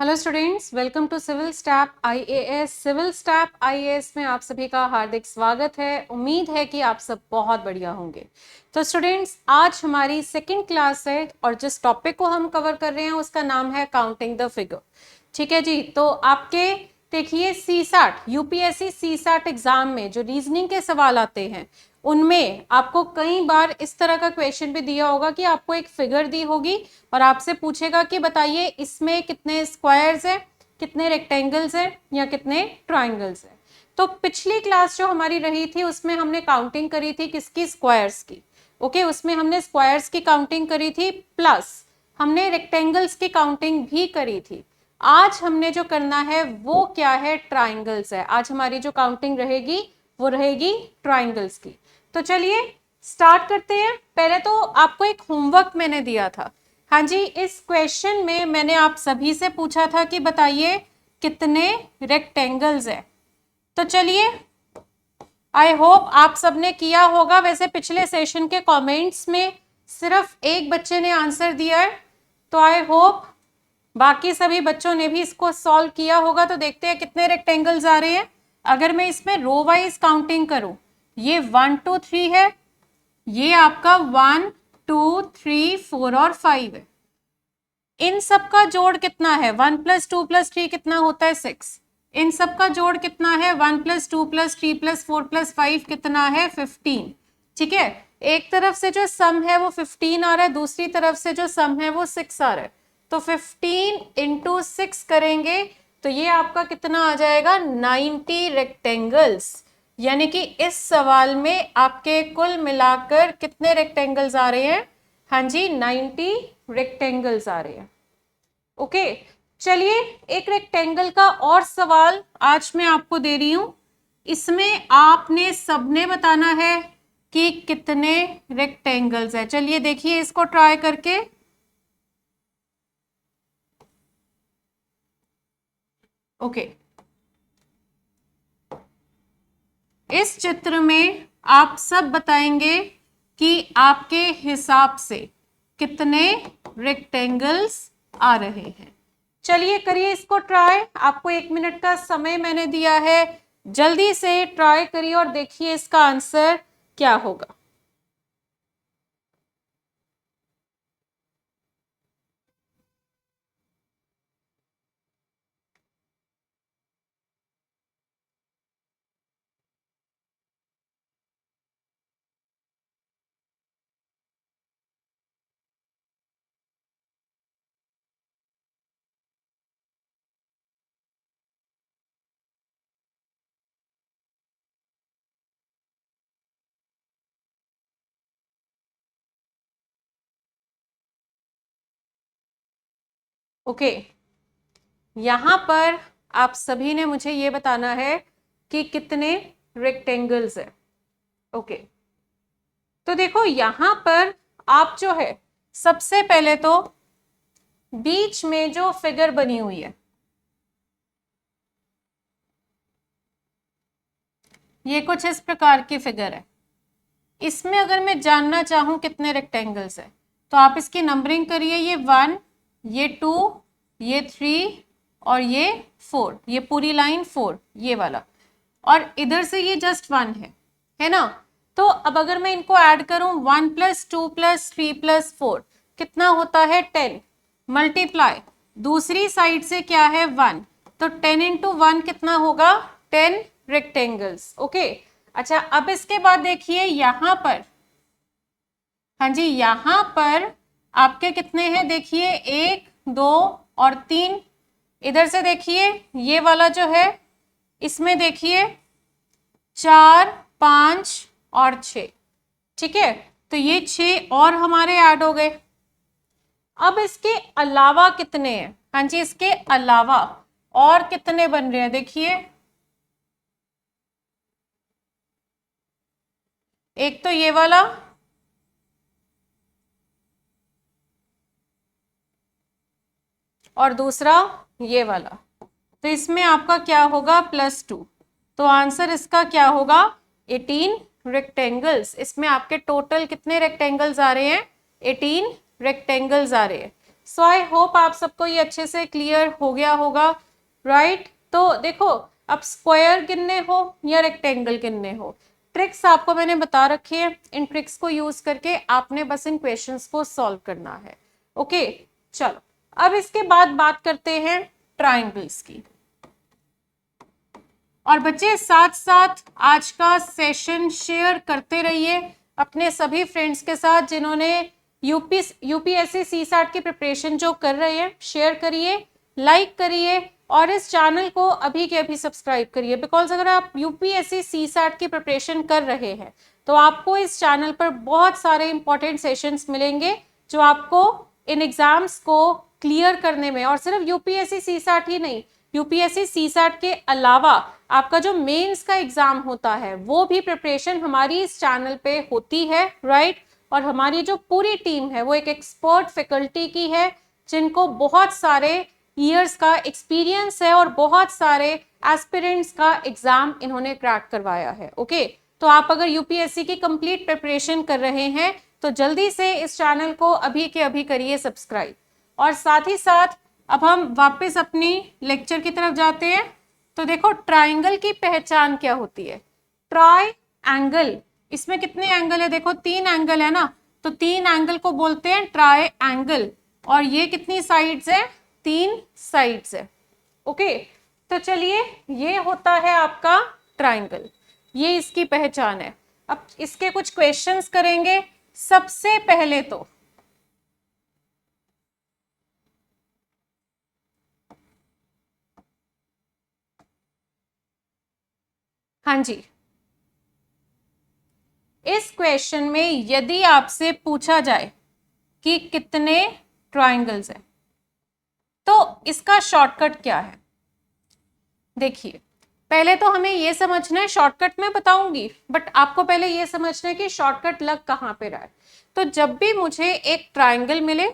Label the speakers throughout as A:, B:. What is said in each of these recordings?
A: Hello students, welcome to Civil Stap IAS. Civil Stap IAS में आप सभी का हार्दिक स्वागत है। उम्मीद है कि आप सब बहुत बढ़िया होंगे। तो स्टूडेंट्स, आज हमारी सेकंड क्लास है और जिस टॉपिक को हम कवर कर रहे हैं उसका नाम है काउंटिंग द फिगर। ठीक है जी। तो आपके देखिए सीसैट यूपीएससी सीसैट एग्जाम में जो रीजनिंग के सवाल आते हैं उनमें आपको कई बार इस तरह का क्वेश्चन भी दिया होगा कि आपको एक फिगर दी होगी और आपसे पूछेगा कि बताइए इसमें कितने स्क्वायर्स है, कितने रेक्टेंगल्स है या कितने ट्राइंगल्स है। तो पिछली क्लास जो हमारी रही थी उसमें हमने काउंटिंग करी थी किसकी, स्क्वायर्स की। ओके, उसमें हमने स्क्वायर्स की काउंटिंग करी थी प्लस हमने रेक्टेंगल्स की काउंटिंग भी करी थी। आज हमने जो करना है वो क्या है, ट्राइंगल्स है। आज हमारी जो काउंटिंग रहेगी वो रहेगी ट्राइंगल्स की। तो चलिए स्टार्ट करते हैं। पहले तो आपको एक होमवर्क मैंने दिया था। हाँ जी, इस क्वेश्चन में मैंने आप सभी से पूछा था कि बताइए कितने रेक्टेंगल्स है। तो चलिए, आई होप आप सबने किया होगा। वैसे पिछले सेशन के कमेंट्स में सिर्फ एक बच्चे ने आंसर दिया है, तो आई होप बाकी सभी बच्चों ने भी इसको सॉल्व किया होगा। तो देखते हैं कितने रेक्टेंगल्स आ रहे हैं। अगर मैं इसमें रो वाइज काउंटिंग करूं, ये 1 2 3 है, ये आपका 1 2 3 4 और 5 है। इन सब का जोड़ कितना है, 1 + 2 + 3 कितना होता है, 6। इन सब का जोड़ कितना है, 1 + 2 + 3 + 4 + 5 कितना है, 15। ठीक है, एक तरफ से जो सम है वो 15 आ रहा है, दूसरी तरफ से जो सम है वो 6 आ रहा है। तो 15 × 6 करेंगे तो ये आपका कितना आ जाएगा, 90 रेक्टेंगल्स। यानी कि इस सवाल में आपके कुल मिलाकर कितने रेक्टेंगल्स आ रहे हैं, हाँ जी 90 रेक्टेंगल्स आ रहे हैं। ओके, चलिए एक रेक्टेंगल का और सवाल आज मैं आपको दे रही हूं। इसमें आपने सबने बताना है कि कितने रेक्टेंगल्स है। चलिए देखिए इसको ट्राई करके। ओके, इस चित्र में आप सब बताएंगे कि आपके हिसाब से कितने रेक्टेंगल्स आ रहे हैं। चलिए करिए इसको ट्राई। आपको 1 मिनट का समय मैंने दिया है, जल्दी से ट्राई करिए और देखिए इसका आंसर क्या होगा। ओके, यहां पर आप सभी ने मुझे ये बताना है कि कितने रेक्टेंगल्स है। ओके, तो देखो यहां पर आप जो है सबसे पहले तो बीच में जो फिगर बनी हुई है ये कुछ इस प्रकार की फिगर है। इसमें अगर मैं जानना चाहूं कितने रेक्टेंगल्स है तो आप इसकी नंबरिंग करिए। ये 1, ये 2, ये 3 और ये 4, ये पूरी लाइन 4, ये वाला, और इधर से ये जस्ट 1 है ना। तो अब अगर मैं इनको ऐड करूं 1 + 2 + 3 + 4 कितना होता है, 10। मल्टीप्लाई दूसरी साइड से क्या है, 1, तो 10 × 1 कितना होगा, 10 रेक्टेंगल्स। ओके, अच्छा अब इसके बाद देखिए यहां पर, हाँ जी यहां पर आपके कितने हैं, देखिए 1 2 और 3। इधर से देखिए ये वाला जो है इसमें देखिए 4 5 और 6। ठीक है, तो ये 6 और हमारे ऐड हो गए। अब इसके अलावा कितने हैं, हाँ जी इसके अलावा और कितने बन रहे हैं, देखिए एक तो ये वाला, और दूसरा ये वाला। तो इसमें आपका क्या होगा, +2। तो आंसर इसका क्या होगा, 18 रेक्टेंगल्स। इसमें आपके टोटल कितने रेक्टेंगल्स आ रहे हैं, 18 रेक्टेंगल्स आ रहे हैं। सो आई होप आप सबको ये अच्छे से क्लियर हो गया होगा, राइट? तो देखो, अब स्क्वायर गिनने हो या रेक्टेंगल गिनने हो, ट्रिक्स आपको मैंने बता रखी है। इन ट्रिक्स को यूज करके आपने बस इन क्वेश्चंस को सॉल्व करना है। ओके, चलो अब इसके बाद बात करते हैं ट्राइंगल्स की। और बच्चे साथ साथ आज का सेशन शेयर करते रहिए अपने सभी फ्रेंड्स के साथ जिन्होंने यूपीएससी सीसैट की प्रिपरेशन जो कर रहे हैं। शेयर करिए, लाइक करिए और इस चैनल को अभी के अभी सब्सक्राइब करिए, बिकॉज अगर आप यूपीएससी सीसैट की प्रिपरेशन कर रहे हैं तो आपको इस चैनल पर बहुत सारे इंपॉर्टेंट सेशंस मिलेंगे जो आपको इन एग्जाम्स को क्लियर करने में, और सिर्फ यूपीएससी सीसैट ही नहीं, यूपीएससी सीसैट के अलावा आपका जो मेंस का एग्जाम होता है वो भी प्रिपरेशन हमारी इस चैनल पे होती है, राइट? और हमारी जो पूरी टीम है वो एक एक्सपर्ट फैकल्टी की है जिनको बहुत सारे ईयर्स का एक्सपीरियंस है और बहुत सारे एस्पिरेंट्स का एग्जाम इन्होंने क्रैक करवाया है। ओके, तो आप अगर यूपीएससी की कंप्लीट प्रिपरेशन कर रहे हैं तो जल्दी से इस चैनल को अभी के अभी करिए सब्सक्राइब। और साथ ही साथ अब हम वापस अपनी लेक्चर की तरफ जाते हैं। तो देखो, ट्राइंगल की पहचान क्या होती है? ट्राई एंगल, इसमें कितने एंगल है? देखो 3 एंगल है ना, तो 3 एंगल को बोलते हैं ट्राई एंगल। और ये कितनी साइड्स है? 3 साइड्स है। ओके, तो चलिए, ये होता है आपका ट्राइंगल, ये इसकी पहचान है। अब इसके कुछ क्वेश्चंस करेंगे। सबसे पहले तो हाँ जी, इस क्वेश्चन में यदि आपसे पूछा जाए कि कितने ट्राइंगल्स हैं तो इसका शॉर्टकट क्या है? देखिए, पहले तो हमें यह समझना है, शॉर्टकट मैं बताऊंगी बट आपको पहले यह समझना है कि शॉर्टकट लग कहां पे रहा है। तो जब भी मुझे एक ट्राइंगल मिले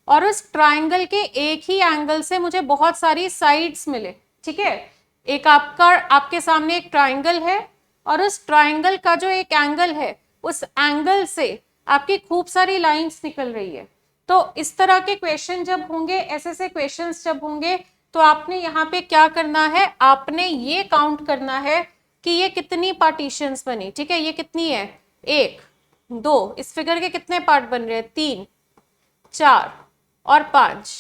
A: और उस ट्राइंगल के एक ही एंगल से मुझे बहुत सारी साइड्स मिले, ठीक है, एक आपके सामने एक ट्राइंगल है और उस ट्राइंगल का जो एक एंगल है उस एंगल से आपकी खूब सारी लाइंस निकल रही है, तो इस तरह के क्वेश्चन जब होंगे, ऐसे क्वेश्चंस जब होंगे तो आपने यहाँ पे क्या करना है? आपने ये काउंट करना है कि ये कितनी पार्टीशंस बनी। ठीक है, ये कितनी है? 1 2, इस फिगर के कितने पार्ट बन रहे हैं? 3 4 और 5।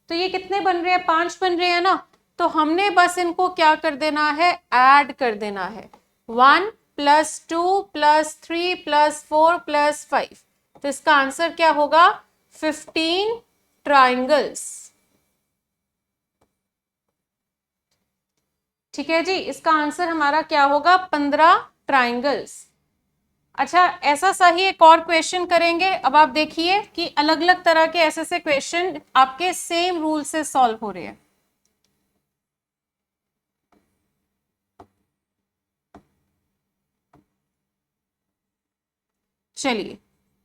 A: तो ये कितने बन रहे हैं? 5 बन रहे हैं ना। तो हमने बस इनको क्या कर देना है? ऐड कर देना है। 1 + 2 + 3 + 4 + 5। तो इसका आंसर क्या होगा? 15 ट्राइंगल्स। ठीक है जी, इसका आंसर हमारा क्या होगा? 15 ट्राइंगल्स। अच्छा, ऐसा सही एक और क्वेश्चन करेंगे। अब आप देखिए कि अलग अलग तरह के ऐसे क्वेश्चन आपके सेम रूल से सॉल्व हो रहे हैं। चलिए,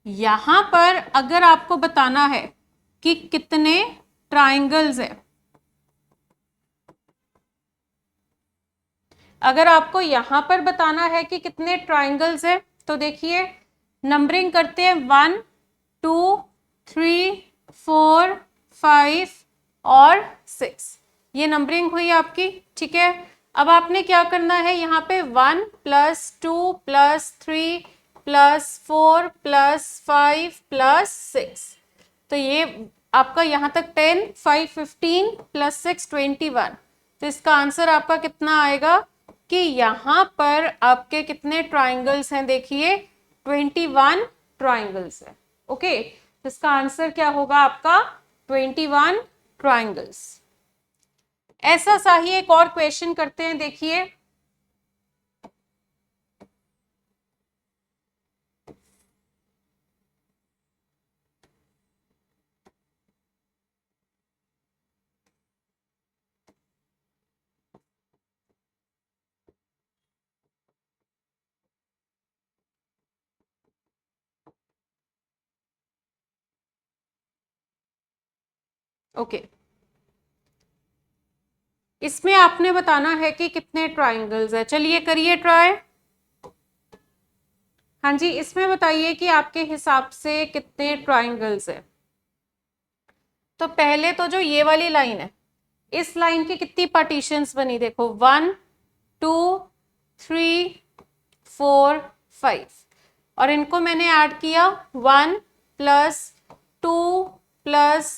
A: यहां पर अगर आपको बताना है कि कितने ट्राइंगल्स है, अगर आपको यहां पर बताना है कि कितने ट्राइंगल्स है तो देखिए, नंबरिंग करते हैं 1 2 3 4 5 और 6। ये नंबरिंग हुई आपकी। ठीक है, अब आपने क्या करना है? यहाँ पे 1 + 2 + 3 + 4 + 5 + 6। तो ये आपका यहाँ तक 10 5 15 + 6 21। तो इसका आंसर आपका कितना आएगा कि यहाँ पर आपके कितने ट्राइंगल्स हैं? देखिए 21 ट्राइंगल्स है। ओके, इसका आंसर क्या होगा आपका? 21 ट्राइंगल्स। ऐसा सा ही एक और क्वेश्चन करते हैं, देखिए। ओके, इसमें आपने बताना है कि कितने ट्राइंगल्स है। चलिए करिए ट्राई। हाँ जी, इसमें बताइए कि आपके हिसाब से कितने ट्राइंगल्स है। तो पहले तो जो ये वाली लाइन है, इस लाइन की कितनी पार्टीशंस बनी, देखो 1 2 3 4 5, और इनको मैंने ऐड किया 1 प्लस 2 प्लस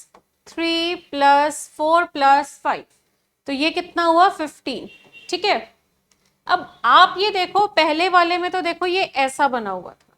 A: 3 प्लस 4 प्लस 5, तो ये कितना हुआ 15। ठीक है, अब आप ये देखो पहले वाले में तो देखो ये ऐसा बना हुआ था,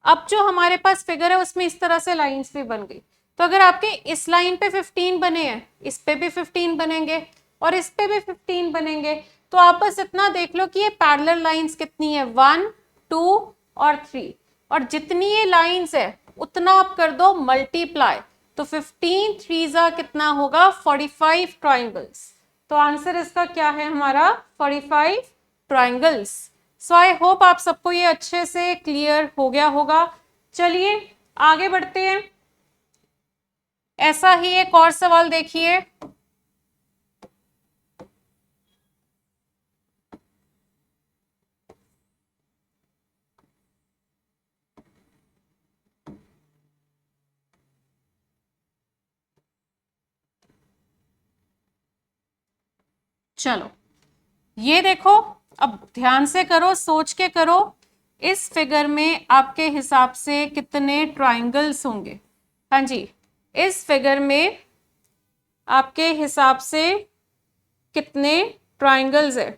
A: अब जो हमारे पास फिगर है उसमें इस तरह से लाइंस भी बन गई। तो अगर आपके इस लाइन पे 15 बने हैं, इस पे भी 15 बनेंगे और इस पे भी 15 बनेंगे, तो आप बस इतना देख लो कि ये पैरेलल लाइंस कितनी है, 1 2 और 3, और जितनी ये लाइंस है उतना आप कर दो मल्टीप्लाई, तो 15 3 कितना होगा 45 ट्राइंगल्स। तो आंसर इसका क्या है हमारा 45 ट्राइंगल्स। सो आई होप आप सबको ये अच्छे से क्लियर हो गया होगा। चलिए आगे बढ़ते हैं। ऐसा ही एक और सवाल देखिए। चलो ये देखो, अब ध्यान से करो, सोच के करो, इस फिगर में आपके हिसाब से कितने ट्राइंगल्स होंगे। हाँ जी, इस फिगर में आपके हिसाब से कितने ट्राइंगल्स है।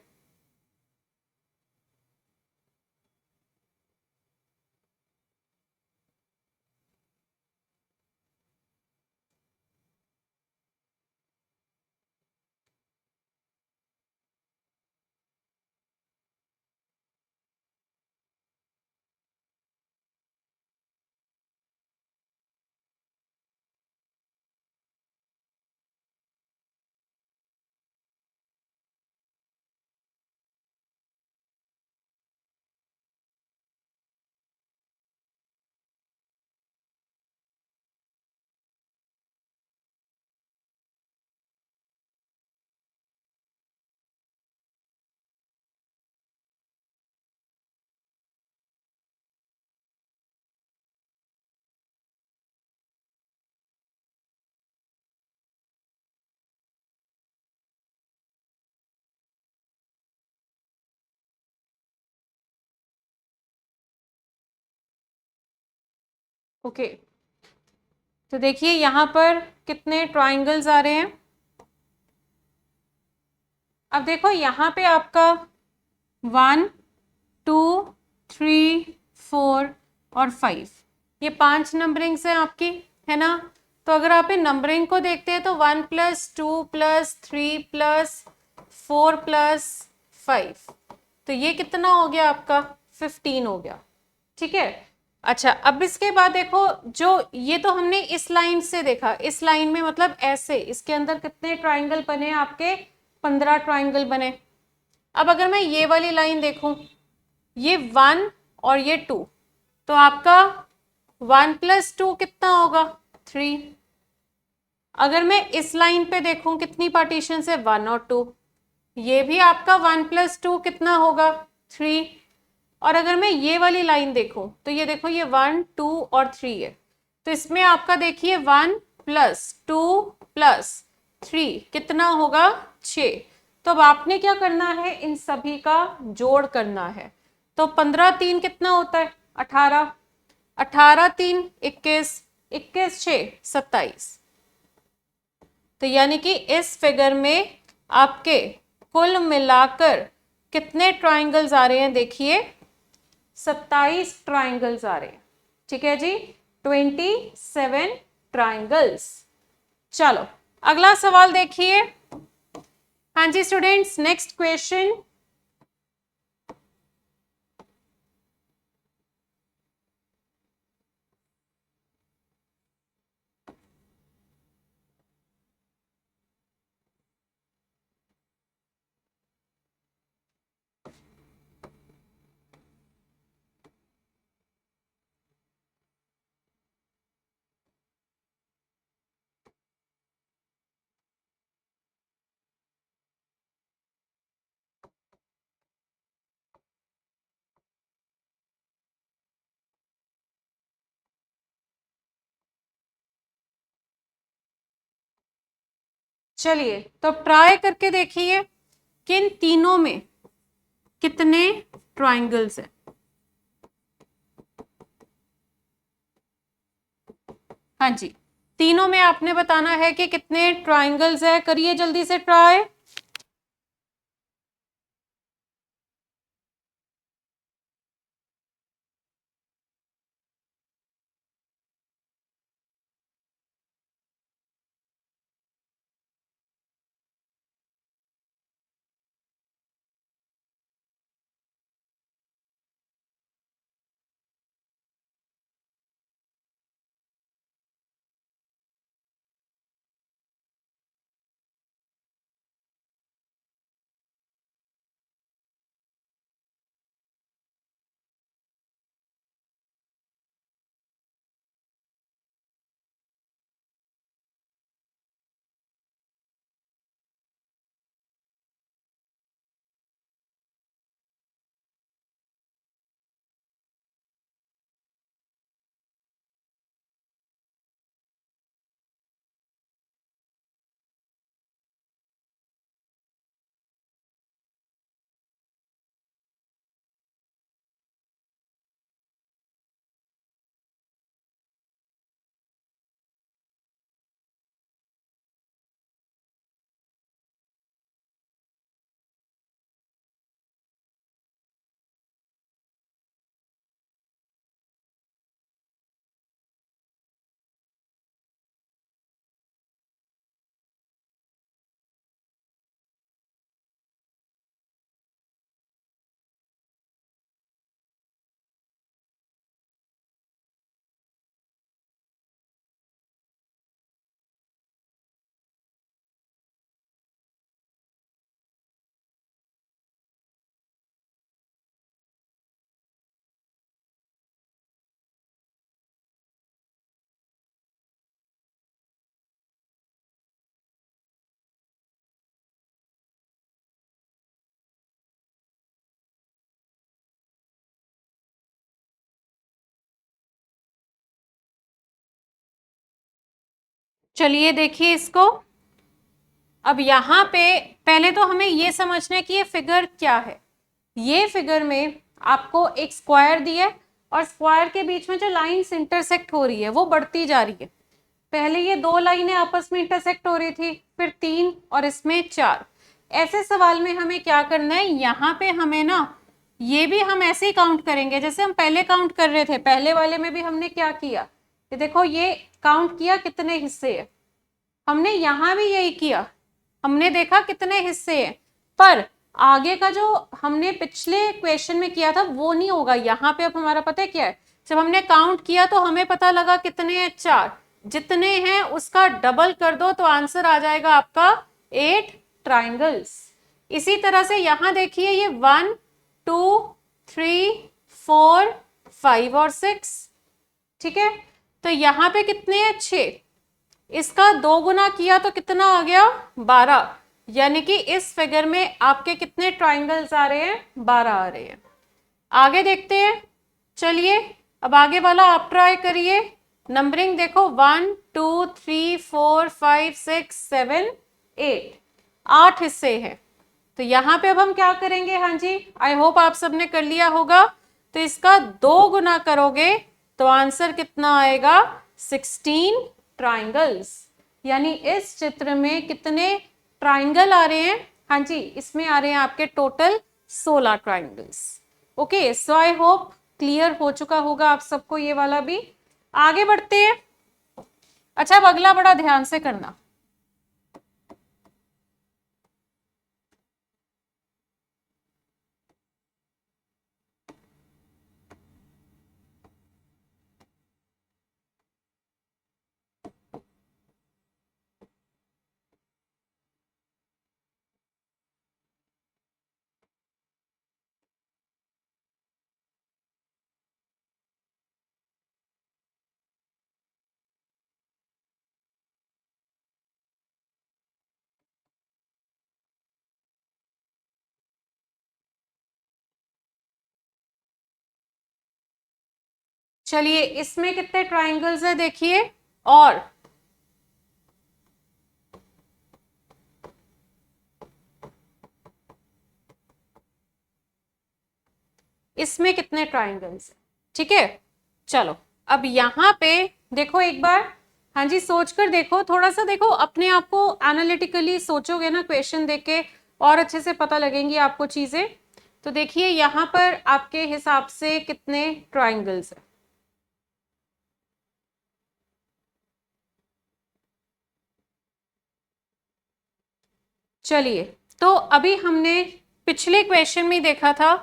A: ओके, तो देखिए यहां पर कितने ट्राइंगल्स आ रहे हैं। अब देखो यहाँ पे आपका 1 2 3 4 और 5, ये 5 नंबरिंग्स हैं आपकी, है ना। तो अगर आप इन नंबरिंग को देखते हैं तो 1 प्लस 2 प्लस 3 प्लस 4 प्लस 5, तो ये कितना हो गया आपका 15 हो गया। ठीक है, अच्छा अब इसके बाद देखो, जो ये तो हमने इस लाइन से देखा, इस लाइन में मतलब ऐसे इसके अंदर कितने ट्राइंगल बने आपके, 15 ट्राइंगल बने। अब अगर मैं ये वाली लाइन देखूं, ये 1 और ये 2, तो आपका 1 प्लस 2 कितना होगा 3। अगर मैं इस लाइन पे देखूं कितनी पार्टीशन है 1 और 2, ये भी आपका 1 प्लस 2 कितना होगा 3। और अगर मैं ये वाली लाइन देखूं तो ये देखो, ये 1 2 और 3 है, तो इसमें आपका देखिए 1 प्लस 2 प्लस 3 कितना होगा 6। तो अब आपने क्या करना है, इन सभी का जोड़ करना है। तो 15 3 कितना होता है 18, 18 3 21, 21 6 27। तो यानी कि इस फिगर में आपके कुल मिलाकर कितने ट्राइंगल्स आ रहे हैं, देखिए 27 ट्राइंगल्स आ रहे हैं। ठीक है जी, 27 ट्राइंगल्स। चलो अगला सवाल देखिए। हाँ जी स्टूडेंट्स, नेक्स्ट क्वेश्चन। चलिए तो ट्राई करके देखिए कि इन तीनों में कितने ट्राइंगल्स हैं। हाँ जी, तीनों में आपने बताना है कि कितने ट्राइंगल्स है। करिए जल्दी से ट्राई। चलिए देखिए इसको। अब यहाँ पे पहले तो हमें ये समझना है कि ये फिगर क्या है। ये फिगर में आपको एक स्क्वायर दिया है और स्क्वायर के बीच में जो लाइंस इंटरसेक्ट हो रही है वो बढ़ती जा रही है। पहले ये दो लाइनें आपस में इंटरसेक्ट हो रही थी, फिर तीन और इसमें चार। ऐसे सवाल में हमें क्या करना है, यहाँ पे हमें ना ये भी हम ऐसे ही काउंट करेंगे जैसे हम पहले काउंट कर रहे थे। पहले वाले में भी हमने क्या किया, ये देखो ये काउंट किया कितने हिस्से है। हमने यहाँ भी यही किया, हमने देखा कितने हिस्से हैं। पर आगे का जो हमने पिछले क्वेश्चन में किया था वो नहीं होगा। यहाँ पे अब हमारा पता है क्या है, जब हमने काउंट किया तो हमें पता लगा कितने हैं, चार। जितने हैं उसका डबल कर दो तो आंसर आ जाएगा आपका 8 ट्राइंगल्स। इसी तरह से यहाँ देखिए ये 1 2 3 4 5 और 6, ठीक है। तो यहाँ पे कितने हैं, 6। इसका 2 गुना किया तो कितना आ गया, 12। यानी कि इस फिगर में आपके कितने ट्राइंगल्स आ रहे हैं, 12 आ रहे हैं। आगे देखते हैं। चलिए अब आगे वाला आप ट्राई करिए। नंबरिंग देखो 1 2 3 4 5 6 7 8, 8 हिस्से हैं। तो यहाँ पे अब हम क्या करेंगे, हाँ जी आई होप आप सबने कर लिया होगा। तो इसका 2 गुना करोगे तो आंसर कितना आएगा, 16 ट्राइंगल्स। यानी इस चित्र में कितने ट्राइंगल आ रहे हैं, हाँ जी इसमें आ रहे हैं आपके total 16 triangles. Okay, so I hope clear हो चुका होगा आप सबको ये वाला भी। आगे बढ़ते हैं। अच्छा अब अगला बड़ा ध्यान से करना। चलिए इसमें कितने ट्राइंगल्स है देखिए। और इसमें कितने ट्राइंगल्स है। ठीक है, चलो अब यहाँ पे देखो एक बार, हाँ जी सोच कर देखो, थोड़ा सा देखो अपने आप को एनालिटिकली सोचोगे ना, क्वेश्चन देख के और अच्छे से पता लगेंगी आपको चीजें। तो देखिए यहाँ पर आपके हिसाब से कितने ट्राइंगल्स है। चलिए, तो अभी हमने पिछले क्वेश्चन में देखा था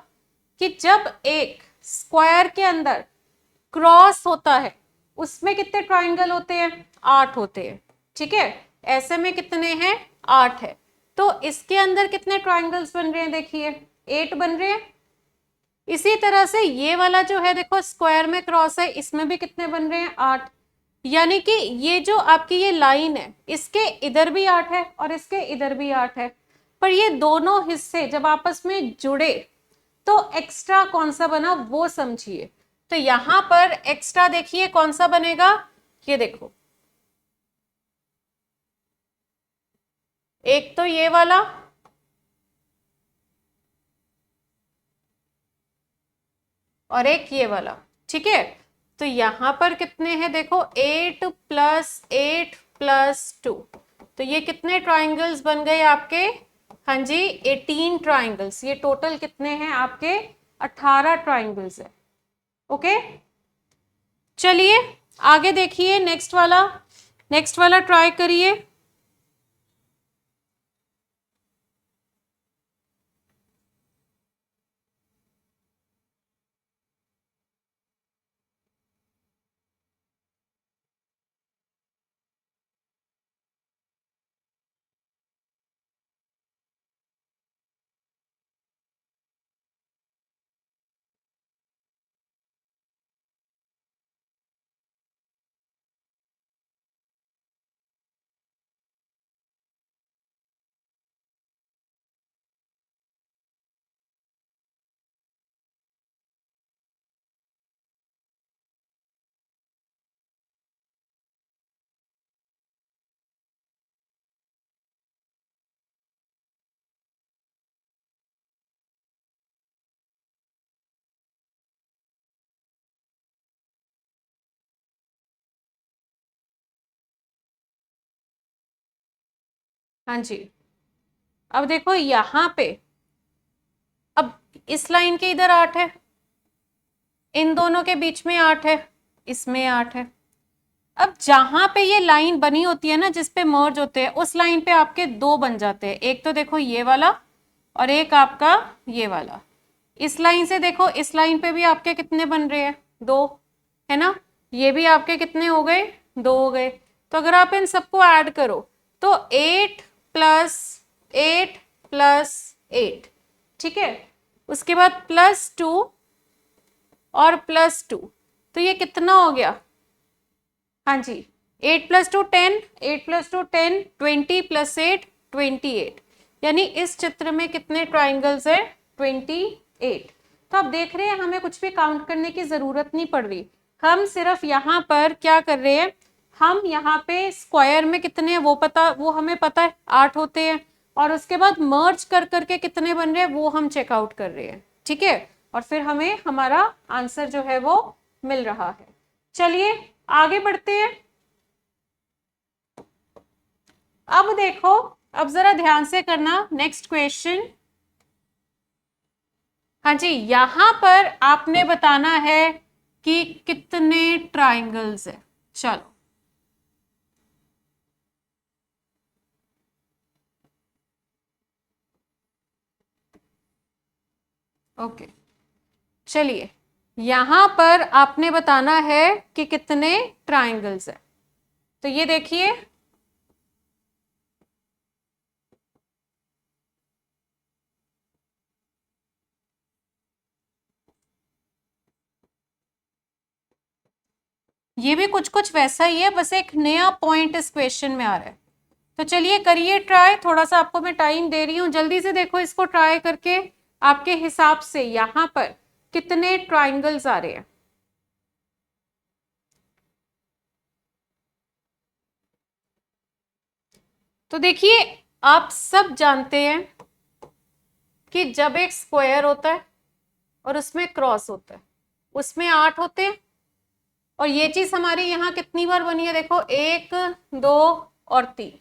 A: कि जब एक स्क्वायर के अंदर क्रॉस होता है उसमें कितने ट्राइंगल होते हैं, 8 होते हैं। ठीक है, ऐसे में कितने हैं, 8 है। तो इसके अंदर कितने ट्राइंगल्स बन रहे हैं, देखिए 8 बन रहे हैं। इसी तरह से ये वाला जो है देखो स्क्वायर में क्रॉस है, इसमें भी कितने बन रहे हैं, 8। यानी कि ये जो आपकी ये लाइन है इसके इधर भी 8 है और इसके इधर भी 8 है, पर ये दोनों हिस्से जब आपस में जुड़े तो एक्स्ट्रा कौन सा बना वो समझिए। तो यहां पर एक्स्ट्रा देखिए कौन सा बनेगा, ये देखो, एक तो ये वाला और एक ये वाला। ठीक है, तो यहां पर कितने हैं देखो, 8 + 8 + 2, तो ये कितने ट्राइंगल्स बन गए आपके, हाँ जी 18 ट्राइंगल्स। ये टोटल कितने हैं आपके, 18 ट्राइंगल्स है। ओके, चलिए आगे देखिए, नेक्स्ट वाला ट्राई करिए। हाँ जी, अब देखो यहां पे, अब इस लाइन के इधर 8 है, इन दोनों के बीच में 8 है, इसमें 8 है। अब जहां पे ये लाइन बनी होती है ना जिसपे मर्ज होते हैं, उस लाइन पे आपके दो बन जाते हैं, एक तो देखो ये वाला और एक आपका ये वाला। इस लाइन से देखो, इस लाइन पे भी आपके कितने बन रहे हैं, 2 है ना, ये भी आपके कितने हो गए, 2 हो गए। तो अगर आप इन सबको ऐड करो तो 8 + 8 + 8, ठीक है, उसके बाद +2 और +2, तो ये कितना हो गया, हाँ जी 8 + 2 10, 8 + 2 10, 20 + 8 28। यानी इस चित्र में कितने ट्राइंगल्स है, 28। तो आप देख रहे हैं हमें कुछ भी काउंट करने की जरूरत नहीं पड़ रही, हम सिर्फ यहाँ पर क्या कर रहे हैं, हम यहाँ पे स्क्वायर में कितने हैं वो हमें पता है, 8 होते हैं, और उसके बाद मर्ज कर करके कितने बन रहे हैं वो हम चेकआउट कर रहे हैं। ठीक है, और फिर हमें हमारा आंसर जो है वो मिल रहा है। चलिए आगे बढ़ते हैं। अब देखो, अब जरा ध्यान से करना नेक्स्ट क्वेश्चन। हाँ जी, यहां पर आपने बताना है कि कितने ट्राइंगल्स है। चलो ओके, चलिए यहां पर आपने बताना है कि कितने ट्राइंगल्स है। तो ये देखिए, ये भी कुछ कुछ वैसा ही है, बस एक नया पॉइंट इस क्वेश्चन में आ रहा है। तो चलिए करिए ट्राई, थोड़ा सा आपको मैं टाइम दे रही हूं, जल्दी से देखो इसको ट्राई करके आपके हिसाब से यहां पर कितने ट्राइंगल्स आ रहे हैं। तो देखिए, आप सब जानते हैं कि जब एक स्क्वायर होता है और उसमें क्रॉस होता है, उसमें 8 होते हैं। और ये चीज हमारी यहाँ कितनी बार बनी है, देखो 1 2 और 3,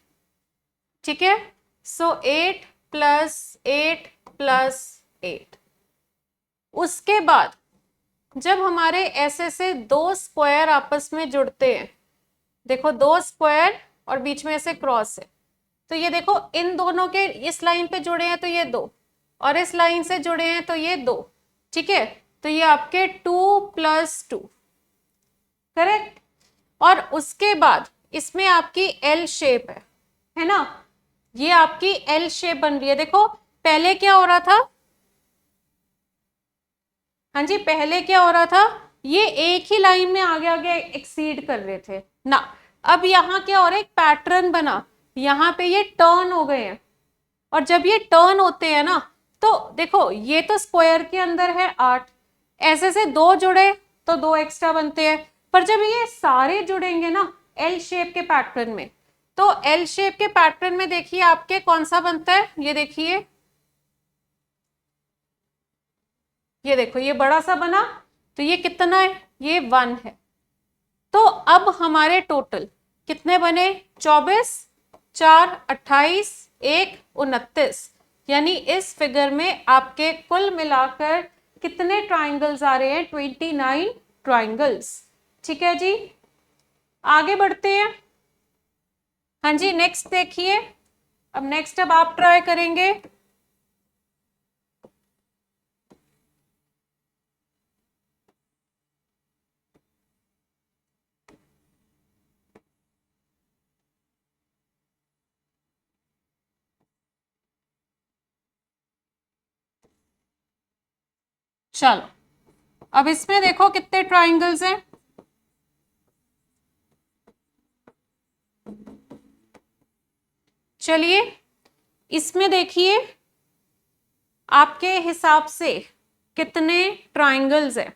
A: ठीक है। सो 8 + 8 + 8। उसके बाद जब हमारे ऐसे से 2 स्क्वायर आपस में जुड़ते हैं, देखो 2 स्क्वायर और बीच में ऐसे क्रॉस है, तो ये देखो इन दोनों के इस लाइन पे जुड़े हैं तो ये 2, और इस लाइन से जुड़े हैं तो ये 2, ठीक है। तो ये आपके 2 + 2, करेक्ट। और उसके बाद इसमें आपकी एल शेप है ना, ये आपकी एल शेप बन रही है। देखो पहले क्या हो रहा था, हाँ जी, पहले क्या हो रहा था, ये एक ही लाइन में आगे आगे एक्सीड कर रहे थे ना। अब यहाँ क्या हो रहा है, एक पैटर्न बना, यहाँ पे ये टर्न हो गए हैं। और जब ये टर्न होते हैं ना, तो देखो ये तो स्क्वायर के अंदर है 8, ऐसे से 2 जुड़े तो 2 एक्स्ट्रा बनते हैं। पर जब ये सारे जुड़ेंगे ना एल शेप के पैटर्न में, तो एल शेप के पैटर्न में देखिए आपके कौन सा बनता है, ये देखिए, ये देखो ये बड़ा सा बना, तो ये कितना है, ये 1 है। तो अब हमारे टोटल कितने बने, 24 4 28 1 29, यानी इस फिगर में आपके कुल मिलाकर कितने ट्राइंगल्स आ रहे हैं, 29 ट्राइंगल्स। ठीक है जी, आगे बढ़ते हैं। हाँ जी, नेक्स्ट देखिए, अब नेक्स्ट अब आप ट्राई करेंगे। चलो अब इसमें देखो कितने ट्राइंगल्स हैं, चलिए इसमें देखिए आपके हिसाब से कितने ट्राइंगल्स हैं।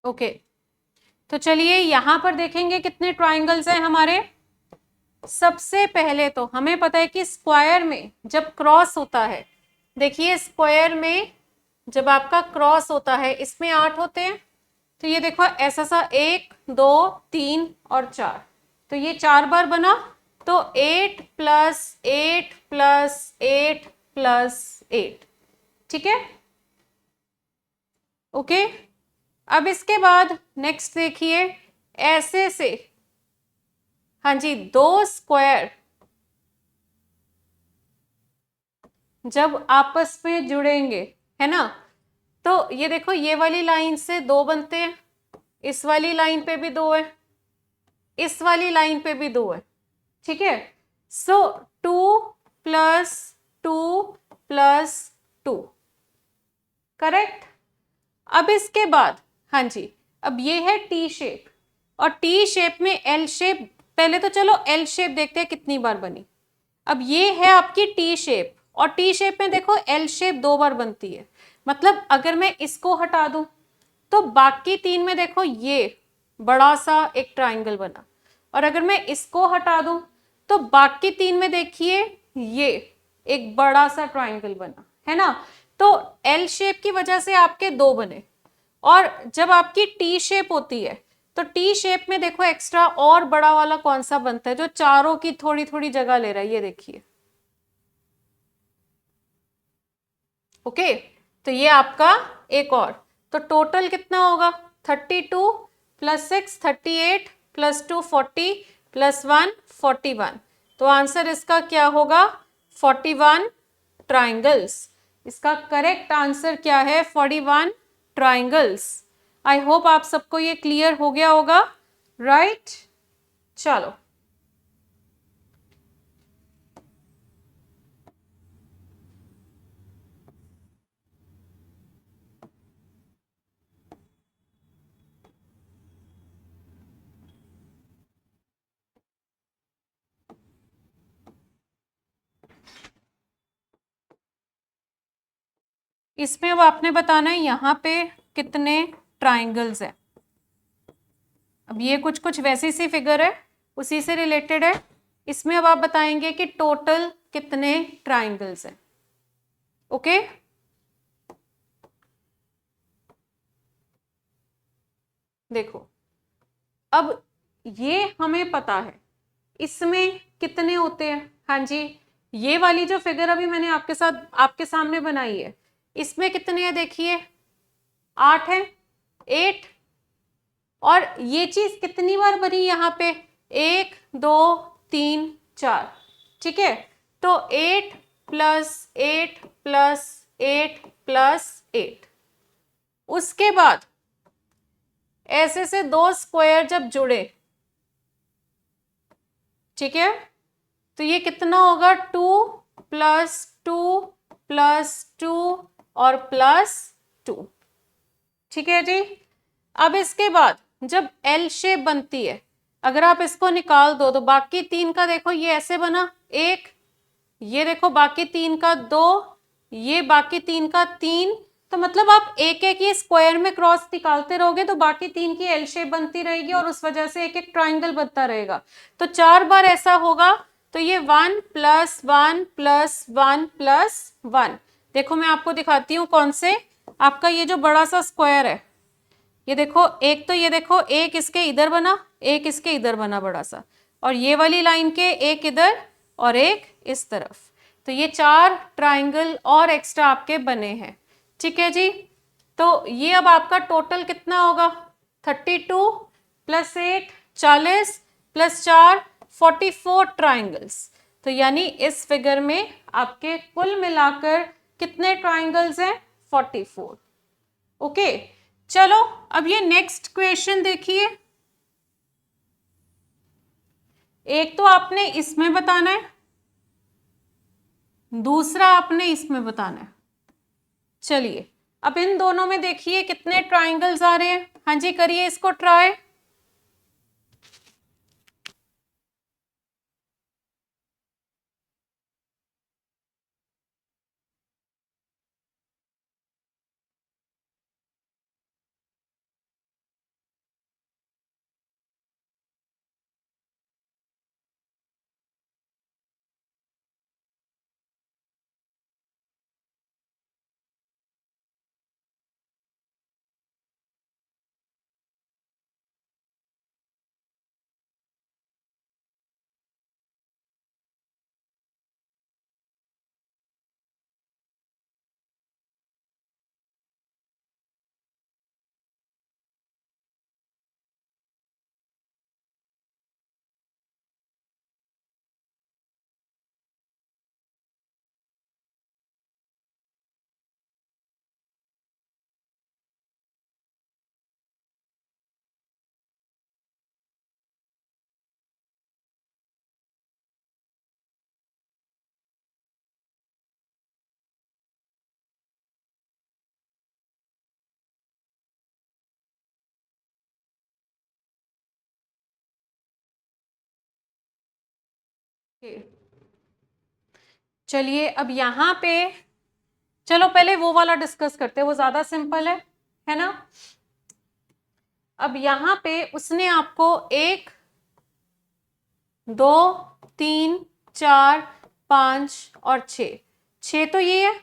A: ओके तो चलिए यहां पर देखेंगे कितने ट्राइंगल्स हैं हमारे। सबसे पहले तो हमें पता है कि स्क्वायर में जब क्रॉस होता है, देखिए स्क्वायर में जब आपका क्रॉस होता है इसमें 8 होते हैं। तो ये देखो ऐसा सा 1 2 3 और 4, तो ये 4 बार बना, तो 8 + 8 + 8 + 8, ठीक है। ओके अब इसके बाद नेक्स्ट देखिए, ऐसे से हाँ जी 2 स्क्वायर जब आपस में जुड़ेंगे, है ना, तो ये देखो ये वाली लाइन से 2 बनते हैं, इस वाली लाइन पे भी 2 है, इस वाली लाइन पे भी 2 है, ठीक है। सो 2 + 2 + 2, करेक्ट। अब इसके बाद हाँ जी, अब ये है टी शेप, और टी शेप में एल शेप, पहले तो चलो एल शेप देखते हैं कितनी बार बनी। अब ये है आपकी टी शेप, और टी शेप में देखो एल शेप 2 बार बनती है, मतलब अगर मैं इसको हटा दूं तो बाकी 3 में देखो ये बड़ा सा एक ट्राइंगल बना, और अगर मैं इसको हटा दूं तो बाकी 3 में देखिए ये एक बड़ा सा ट्राइंगल बना, है ना। तो एल शेप की वजह से आपके 2 बने, और जब आपकी टी शेप होती है तो टी शेप में देखो एक्स्ट्रा और बड़ा वाला कौन सा बनता है जो चारों की थोड़ी थोड़ी जगह ले रहा है, ये देखिए। ओके, तो ये आपका एक और, तो टोटल कितना होगा 32 प्लस 6 38 प्लस 2 40 प्लस 1 41, तो आंसर इसका क्या होगा 41 ट्राइंगल्स। इसका करेक्ट आंसर क्या है 41 ट्राइंगल्स। आई होप आप सबको ये क्लियर हो गया होगा, राइट। चलो इसमें अब आपने बताना है यहाँ पे कितने ट्राइंगल्स हैं। अब ये कुछ कुछ वैसी सी फिगर है, उसी से रिलेटेड है। इसमें अब आप बताएंगे कि टोटल कितने ट्राइंगल्स हैं। ओके, देखो अब ये हमें पता है इसमें कितने होते हैं। हाँ जी, ये वाली जो फिगर अभी मैंने आपके साथ आपके सामने बनाई है, इसमें कितने हैं देखिए 8 है, 8। और ये चीज कितनी बार बनी यहाँ पे 1 2 3 4, ठीक है। तो 8 प्लस 8 प्लस 8 प्लस 8, उसके बाद ऐसे से 2 स्क्वायर जब जुड़े, ठीक है, तो ये कितना होगा 2 प्लस 2 प्लस 2 और प्लस 2, ठीक है जी। अब इसके बाद जब एल शेप बनती है, अगर आप इसको निकाल दो तो बाकी 3 का देखो ये ऐसे बना 1, ये देखो बाकी 3 का 2, ये बाकी 3 का 3, तो मतलब आप एक एक ही स्क्वायर में क्रॉस निकालते रहोगे तो बाकी 3 की एल शेप बनती रहेगी और उस वजह से एक एक ट्राइंगल बनता रहेगा। तो 4 बार ऐसा होगा, तो ये 1 प्लस 1 प्लस 1 प्लस 1। देखो मैं आपको दिखाती हूँ कौन से, आपका ये जो बड़ा सा स्क्वायर है, ये देखो एक, तो ये देखो एक इसके इधर बना, एक इसके इधर बना बड़ा सा, और ये वाली लाइन के एक इधर और एक इस तरफ, तो ये 4 ट्राइंगल और एक्स्ट्रा आपके बने हैं, ठीक है जी। तो ये अब आपका टोटल कितना होगा 32 प्लस 8 40 प्लस 4 44 ट्राइंगल्स। तो यानी इस फिगर में आपके कुल मिलाकर कितने ट्राइंगल्स हैं 44। ओके, चलो अब ये नेक्स्ट क्वेश्चन देखिए। एक तो आपने इसमें बताना है, दूसरा आपने इसमें बताना है। चलिए अब इन दोनों में देखिए कितने ट्राइंगल्स आ रहे हैं। हाँ जी, करिए इसको ट्राई। चलिए अब यहाँ पे चलो पहले वो वाला डिस्कस करते हैं, वो ज्यादा सिंपल है ना। अब यहाँ पे उसने आपको 1 2 3 4 5 और 6 तो ये है,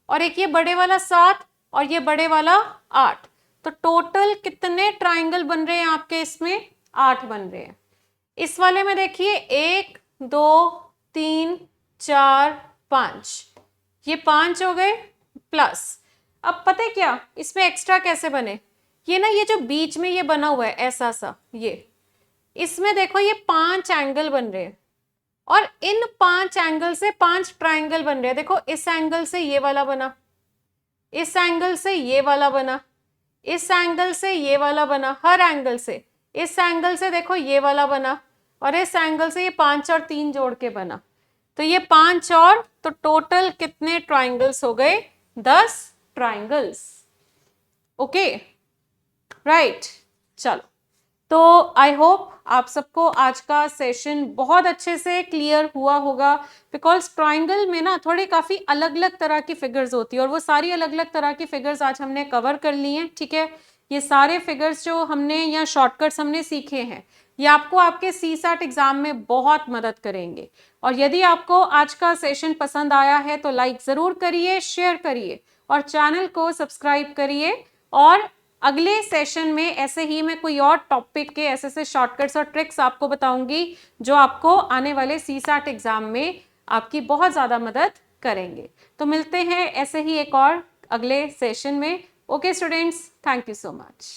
A: और एक ये बड़े वाला 7 और ये बड़े वाला 8, तो टोटल कितने ट्राइंगल बन रहे हैं आपके इसमें? 8 बन रहे हैं। इस वाले में देखिए 1 2 3 4 5, ये 5 हो गए प्लस। अब पता है क्या इसमें एक्स्ट्रा कैसे बने? ये ना, ये जो बीच में ये बना हुआ है ऐसा सा, ये इसमें देखो ये 5 एंगल बन रहे हैं, और इन 5 एंगल से 5 ट्राइंगल बन रहे हैं। देखो इस एंगल से ये वाला बना, इस एंगल से ये वाला बना, इस एंगल से ये वाला बना, हर एंगल से, इस एंगल से देखो ये वाला बना, और इस एंगल से ये 5 और 3 जोड़ के बना, तो ये 5 और, तो टोटल कितने ट्राइंगल्स हो गए? 10 ट्राइंगल्स। Okay right. चलो, तो आई होप आप सबको आज का सेशन बहुत अच्छे से क्लियर हुआ होगा, बिकॉज ट्राइंगल में ना थोड़े काफी अलग अलग तरह की फिगर्स होती है, और वो सारी अलग अलग तरह की फिगर्स आज हमने कवर कर ली हैं। ठीक है, ये सारे फिगर्स जो हमने या शॉर्टकट्स हमने सीखे हैं, ये आपको आपके CSAT एग्जाम में बहुत मदद करेंगे। और यदि आपको आज का सेशन पसंद आया है तो लाइक जरूर करिए, शेयर करिए और चैनल को सब्सक्राइब करिए। और अगले सेशन में ऐसे ही मैं कोई और टॉपिक के ऐसे शॉर्टकट्स और ट्रिक्स आपको बताऊंगी जो आपको आने वाले CSAT एग्जाम में आपकी बहुत ज़्यादा मदद करेंगे। तो मिलते हैं ऐसे ही एक और अगले सेशन में। Okay students, thank you so much.